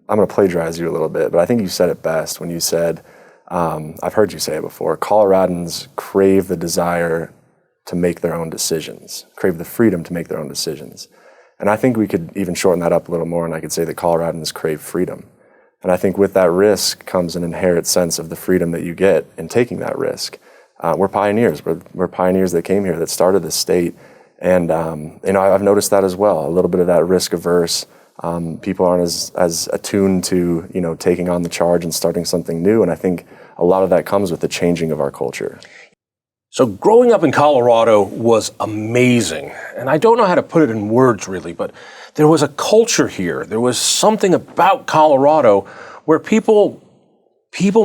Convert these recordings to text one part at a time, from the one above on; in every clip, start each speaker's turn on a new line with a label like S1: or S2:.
S1: I'm going to plagiarize you a little bit, but I think you said it best when you said, I've heard you say it before, Coloradans crave the desire to make their own decisions, crave the freedom to make their own decisions. And I think we could even shorten that up a little more, and I could say that Coloradans crave freedom. And I think with that risk comes an inherent sense of the freedom that you get in taking that risk. We're pioneers. We're pioneers that came here, that started this state. And I've noticed that as well, a little bit of that risk averse. People aren't as attuned to, taking on the charge and starting something new. And I think a lot of that comes with the changing of our culture.
S2: So growing up in Colorado was amazing. And I don't know how to put it in words really, but there was a culture here. There was something about Colorado where people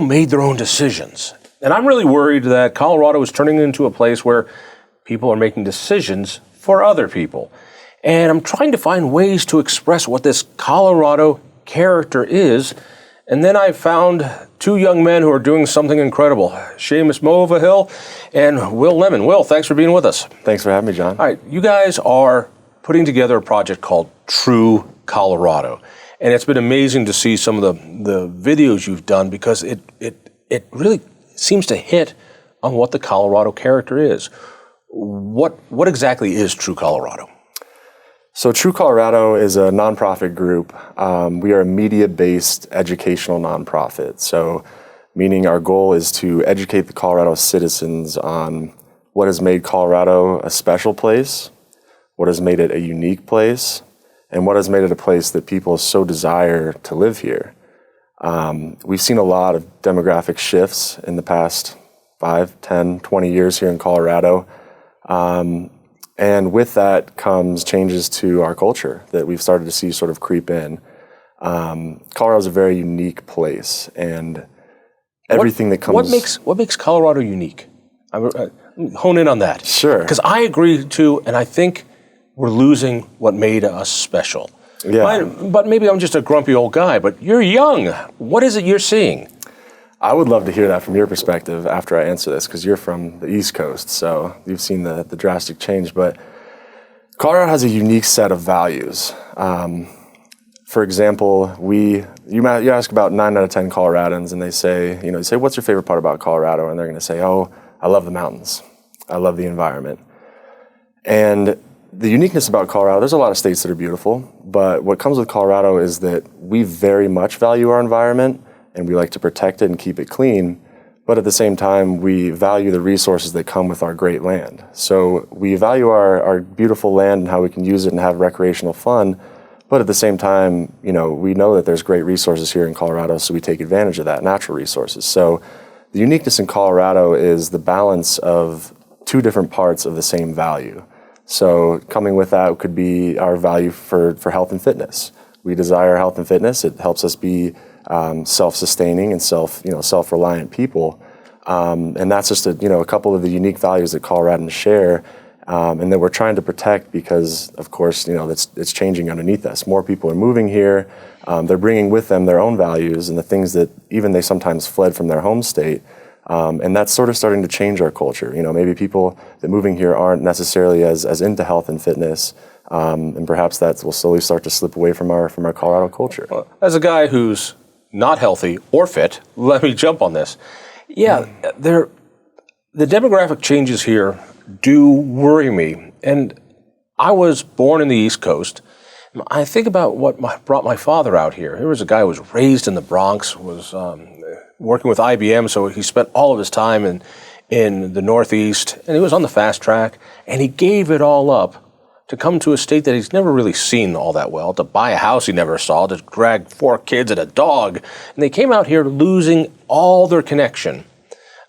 S2: made their own decisions. And I'm really worried that Colorado is turning into a place where people are making decisions for other people. And I'm trying to find ways to express what this Colorado character is. And then I found two young men who are doing something incredible, Seamus Movahill and Wil Lemon. Wil, thanks for being with us.
S1: Thanks for having me, John.
S2: All right, you guys are putting together a project called True Colorado. And it's been amazing to see some of the videos you've done because it really seems to hit on what the Colorado character is. What exactly is True Colorado?
S1: So True Colorado is a nonprofit group. We are a media-based educational nonprofit. So meaning our goal is to educate the Colorado citizens on what has made Colorado a special place, what has made it a unique place, and what has made it a place that people so desire to live here. We've seen a lot of demographic shifts in the past 5, 10, 20 years here in Colorado. And with that comes changes to our culture that we've started to see sort of creep in. Colorado is a very unique place, and everything that comes...
S2: What makes Colorado unique? Hone in on that.
S1: Sure.
S2: Because I agree too, and I think we're losing what made us special.
S1: Yeah.
S2: But maybe I'm just a grumpy old guy, but you're young. What is it you're seeing?
S1: I would love to hear that from your perspective after I answer this, because you're from the East Coast, so you've seen the drastic change. But Colorado has a unique set of values. For example, you ask about 9 out of 10 Coloradans, and they say, what's your favorite part about Colorado? And they're going to say, oh, I love the mountains. I love the environment. And the uniqueness about Colorado, there's a lot of states that are beautiful, but what comes with Colorado is that we very much value our environment, and we like to protect it and keep it clean, but at the same time, we value the resources that come with our great land. So we value our beautiful land and how we can use it and have recreational fun, but at the same time, we know that there's great resources here in Colorado, so we take advantage of that, natural resources. So the uniqueness in Colorado is the balance of two different parts of the same value. So coming with that could be our value for health and fitness. We desire health and fitness. It helps us be self-sustaining and self-reliant people, and that's just a couple of the unique values that Coloradans share, and that we're trying to protect because, of course, it's changing underneath us. More people are moving here. They're bringing with them their own values and the things that even they sometimes fled from their home state, and that's sort of starting to change our culture. Maybe people that moving here aren't necessarily as into health and fitness. And perhaps that will slowly start to slip away from our Colorado culture.
S2: Well, as a guy who's not healthy or fit, let me jump on this. Yeah, the demographic changes here do worry me. And I was born in the East Coast. I think about what brought my father out here. Here was a guy who was raised in the Bronx, was working with IBM, so he spent all of his time in the Northeast, and he was on the fast track, and he gave it all up to come to a state that he's never really seen all that well, to buy a house he never saw, to drag 4 kids and a dog. And they came out here losing all their connection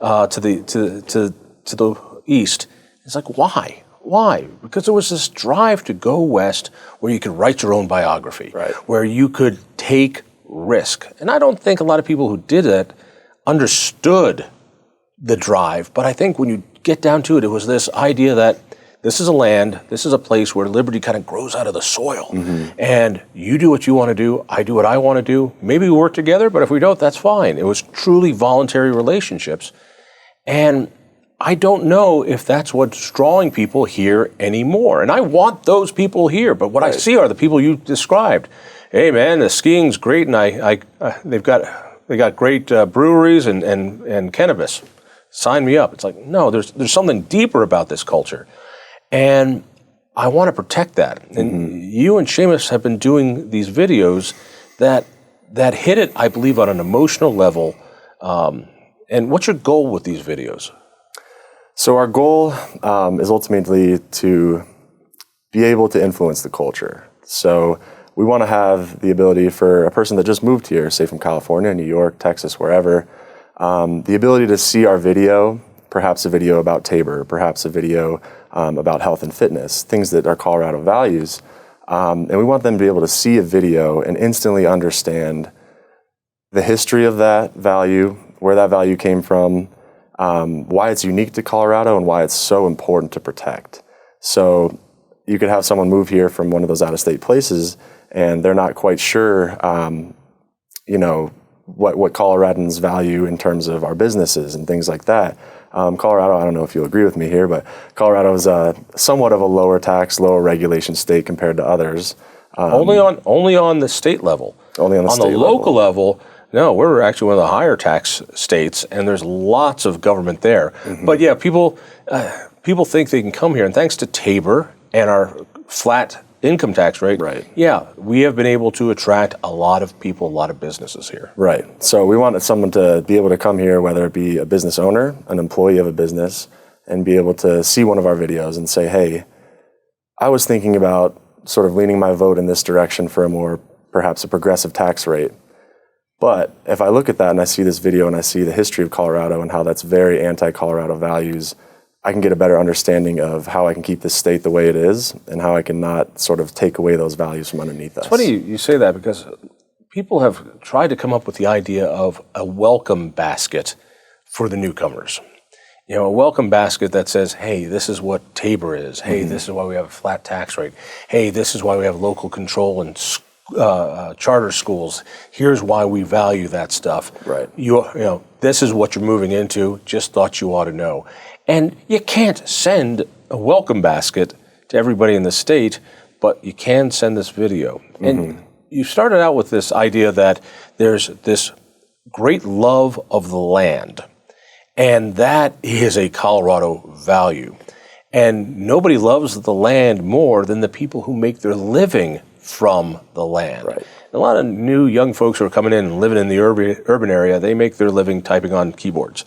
S2: to the East. It's like, why? Why? Because there was this drive to go west where you could write your own biography,
S1: right,
S2: where you could take risk. And I don't think a lot of people who did that understood the drive. But I think when you get down to it, it was this idea that this is a land, this is a place where liberty kind of grows out of the soil. Mm-hmm. And you do what you want to do, I do what I want to do. Maybe we work together, but if we don't, that's fine. It was truly voluntary relationships. And I don't know if that's what's drawing people here anymore. And I want those people here, but what I see are the people you described. Hey man, the skiing's great, and they got great breweries and cannabis. Sign me up. It's like, no, there's something deeper about this culture, and I want to protect that. And you and Seamus have been doing these videos that hit it, I believe, on an emotional level. And what's your goal with these videos?
S1: So our goal is ultimately to be able to influence the culture. So we want to have the ability for a person that just moved here, say from California, New York, Texas, wherever, the ability to see our video, perhaps a video about Tabor, perhaps a video about health and fitness, things that are Colorado values. And we want them to be able to see a video and instantly understand the history of that value, where that value came from, why it's unique to Colorado, and why it's so important to protect. So you could have someone move here from one of those out-of-state places, and they're not quite sure, what Coloradans value in terms of our businesses and things like that. Colorado, I don't know if you'll agree with me here, but Colorado is somewhat of a lower tax, lower regulation state compared to others.
S2: Only on the state level.
S1: Only on the state level.
S2: On the local level, no, we're actually one of the higher tax states, and there's lots of government there. But yeah, people think they can come here, and thanks to Tabor and our flat income tax rate, yeah, we have been able to attract a lot of people, a lot of businesses here.
S1: Right. So we wanted someone to be able to come here, whether it be a business owner, an employee of a business, and be able to see one of our videos and say, hey, I was thinking about sort of leaning my vote in this direction for a more, perhaps a progressive tax rate. But if I look at that and I see this video and I see the history of Colorado and how that's very anti-Colorado values, I can get a better understanding of how I can keep this state the way it is and how I can not sort of take away those values from underneath us.
S2: It's funny you say that, because people have tried to come up with the idea of a welcome basket for the newcomers. You know, a welcome basket that says, hey, this is what Tabor is. Hey, this is why we have a flat tax rate. Hey, this is why we have local control and charter schools. Here's why we value that stuff.
S1: Right.
S2: This is what you're moving into. Just thought you ought to know. And you can't send a welcome basket to everybody in the state, but you can send this video. And you started out with this idea that there's this great love of the land, and that is a Colorado value. And nobody loves the land more than the people who make their living from the land.
S1: Right.
S2: A lot of new young folks who are coming in and living in the urban area, they make their living typing on keyboards,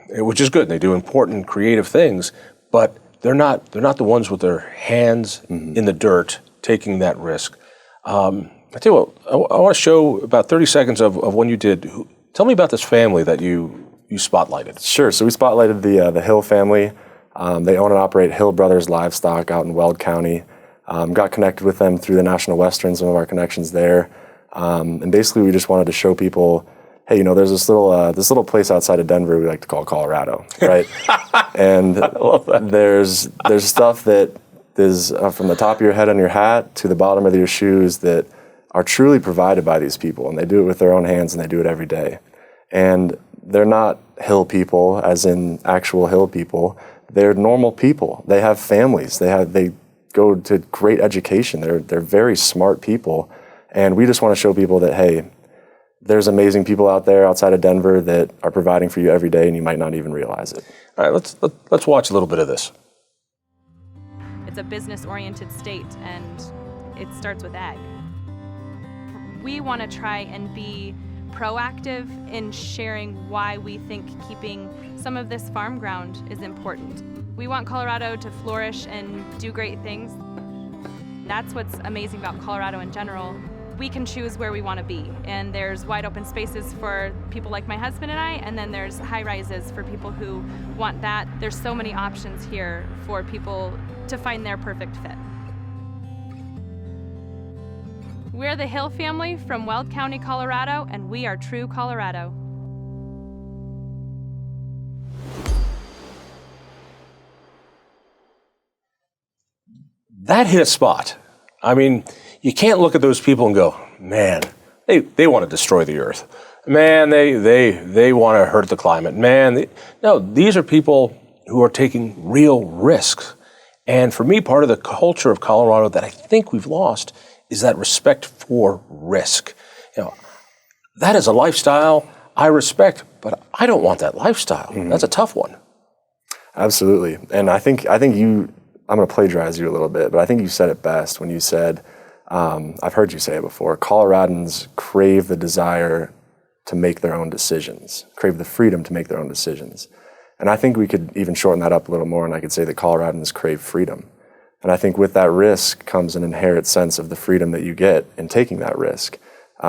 S2: which is good. They do important, creative things, but they're not the ones with their hands in the dirt taking that risk. I tell you what, I want to show about 30 seconds of when you did. Tell me about this family that you spotlighted.
S1: Sure. So we spotlighted the Hill family. They own and operate Hill Brothers Livestock out in Weld County. Got connected with them through the National Western, some of our connections there. And basically we just wanted to show people, hey, there's this little place outside of Denver we like to call Colorado, right? And I love that. There's stuff that is from the top of your head on your hat to the bottom of your shoes that are truly provided by these people, and they do it with their own hands, and they do it every day. And they're not hill people, as in actual hill people. They're normal people. They have families. They go to great education. They're very smart people, and we just want to show people that, hey, there's amazing people out there outside of Denver that are providing for you every day, and you might not even realize it.
S2: All right, let's watch a little bit of this.
S3: It's a business-oriented state, and it starts with ag. We want to try and be proactive in sharing why we think keeping some of this farm ground is important. We want Colorado to flourish and do great things. That's what's amazing about Colorado in general. We can choose where we want to be, and there's wide open spaces for people like my husband and I, and then there's high rises for people who want that. There's so many options here for people to find their perfect fit. We're the Hill family from Weld County, Colorado, and we are true Colorado.
S2: That hit a spot. I mean, you can't look at those people and go, man, they want to destroy the earth. Man, they want to hurt the climate. Man, no, these are people who are taking real risks. And for me, part of the culture of Colorado that I think we've lost is that respect for risk. That is a lifestyle I respect, but I don't want that lifestyle. Mm-hmm. That's a tough one.
S1: Absolutely. And I think I'm going to plagiarize you a little bit, but I think you said it best when you said, I've heard you say it before, Coloradans crave the desire to make their own decisions, crave the freedom to make their own decisions. And I think we could even shorten that up a little more, and I could say that Coloradans crave freedom. And I think with that risk comes an inherent sense of the freedom that you get in taking that risk.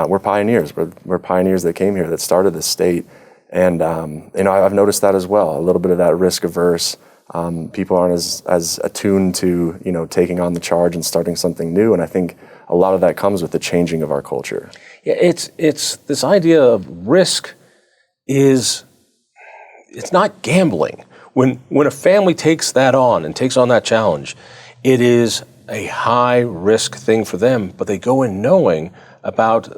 S1: We're pioneers. We're pioneers that came here, that started this state. And I've noticed that as well, a little bit of that risk averse. People aren't as attuned to taking on the charge and starting something new. And I think a lot of that comes with the changing of our culture.
S2: Yeah, it's this idea of risk it's not gambling. When a family takes that on and takes on that challenge, it is a high risk thing for them, but they go in knowing about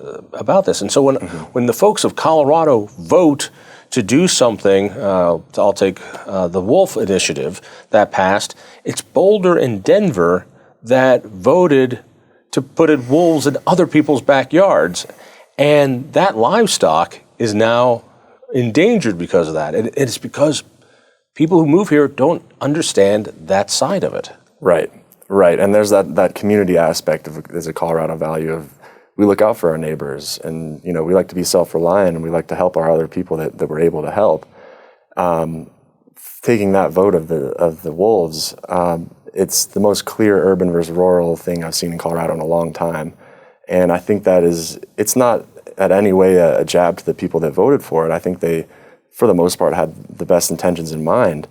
S2: this. And so when the folks of Colorado vote to do something, I'll take the Wolf Initiative that passed, it's Boulder and Denver that voted to put in wolves in other people's backyards. And that livestock is now endangered because of that. And it's because people who move here don't understand that side of it.
S1: Right. And there's that community aspect of there's a Colorado value of we look out for our neighbors, and we like to be self-reliant, and we like to help our other people that we're able to help. Taking that vote of the wolves, it's the most clear urban versus rural thing I've seen in Colorado in a long time, and I think it's not at any way a jab to the people that voted for it. I think they, for the most part, had the best intentions in mind,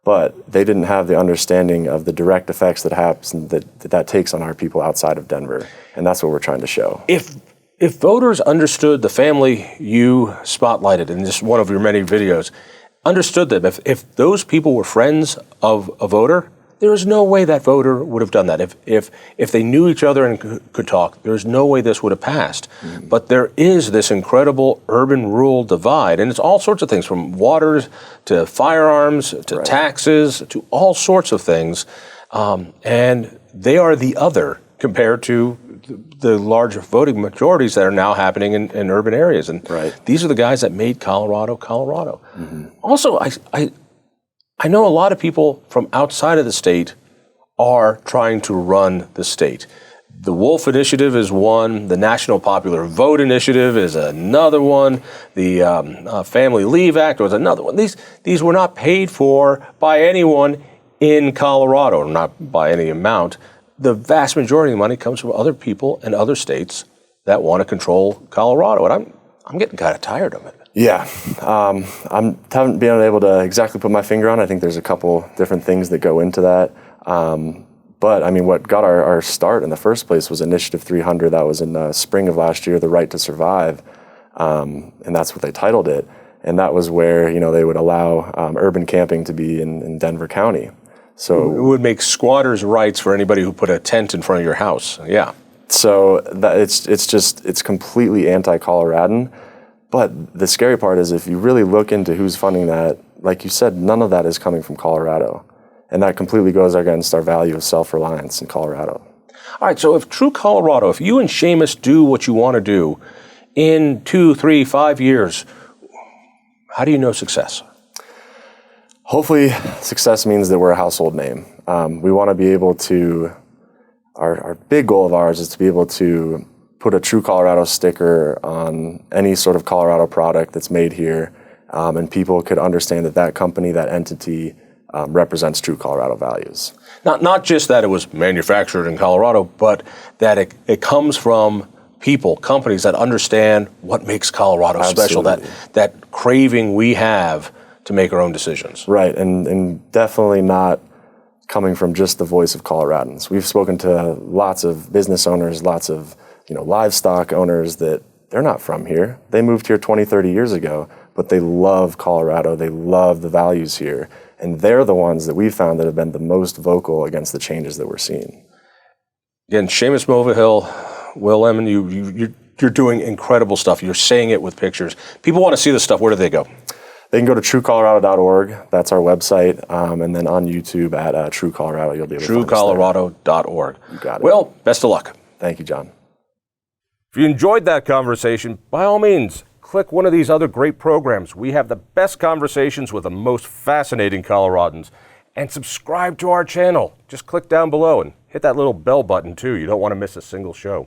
S1: but they didn't have the understanding of the direct effects that happens that takes on our people outside of Denver, and that's what we're trying to show.
S2: If voters understood the family you spotlighted in just one of your many videos, understood that if those people were friends of a voter, there is no way that voter would have done that. If they knew each other and could talk, there's no way this would have passed. Mm-hmm. But there is this incredible urban-rural divide, and it's all sorts of things, from water to firearms to taxes to all sorts of things. And they are the other compared to the large voting majorities that are now happening in urban areas. And these are the guys that made Colorado, Colorado. Mm-hmm. Also, I know a lot of people from outside of the state are trying to run the state. The Wolf Initiative is one. The National Popular Vote Initiative is another one. The Family Leave Act was another one. These were not paid for by anyone in Colorado, not by any amount. The vast majority of the money comes from other people in other states that want to control Colorado, and I'm getting kind of tired of it.
S1: Yeah, I haven't been able to exactly put my finger on it. I think there's a couple different things that go into that. But I mean, what got our start in the first place was Initiative 300. That was in the spring of last year, the Right to Survive, and that's what they titled it. And that was where they would allow urban camping to be in Denver County. So
S2: it would make squatters' rights for anybody who put a tent in front of your house. Yeah.
S1: So that it's completely anti-Coloradan. But the scary part is if you really look into who's funding that, like you said, none of that is coming from Colorado. And that completely goes against our value of self-reliance in Colorado.
S2: All right, so if true Colorado, if you and Seamus do what you want to do in 2, 3, 5 years, how do you know success?
S1: Hopefully success means that we're a household name. We want to be able to, our big goal of ours is to be able to put a True Colorado sticker on any sort of Colorado product that's made here, and people could understand that company, that entity, represents true Colorado values.
S2: Not just that it was manufactured in Colorado, but that it comes from people, companies that understand what makes Colorado special, that craving we have to make our own decisions.
S1: Right, and definitely not coming from just the voice of Coloradans. We've spoken to lots of business owners, lots of livestock owners that they're not from here. They moved here 20, 30 years ago, but they love Colorado. They love the values here. And they're the ones that we've found that have been the most vocal against the changes that we're seeing.
S2: Again, Seamus Mulvihill, Wil Lemon, you're you're doing incredible stuff. You're saying it with pictures. People want to see this stuff. Where do they go?
S1: They can go to truecolorado.org. That's our website. And then on YouTube at True Colorado, you'll be able to find us there.
S2: truecolorado.org.
S1: You got it.
S2: Well, best of luck.
S1: Thank you, John.
S2: If you enjoyed that conversation, by all means, click one of these other great programs. We have the best conversations with the most fascinating Coloradans. And subscribe to our channel. Just click down below and hit that little bell button too. You don't want to miss a single show.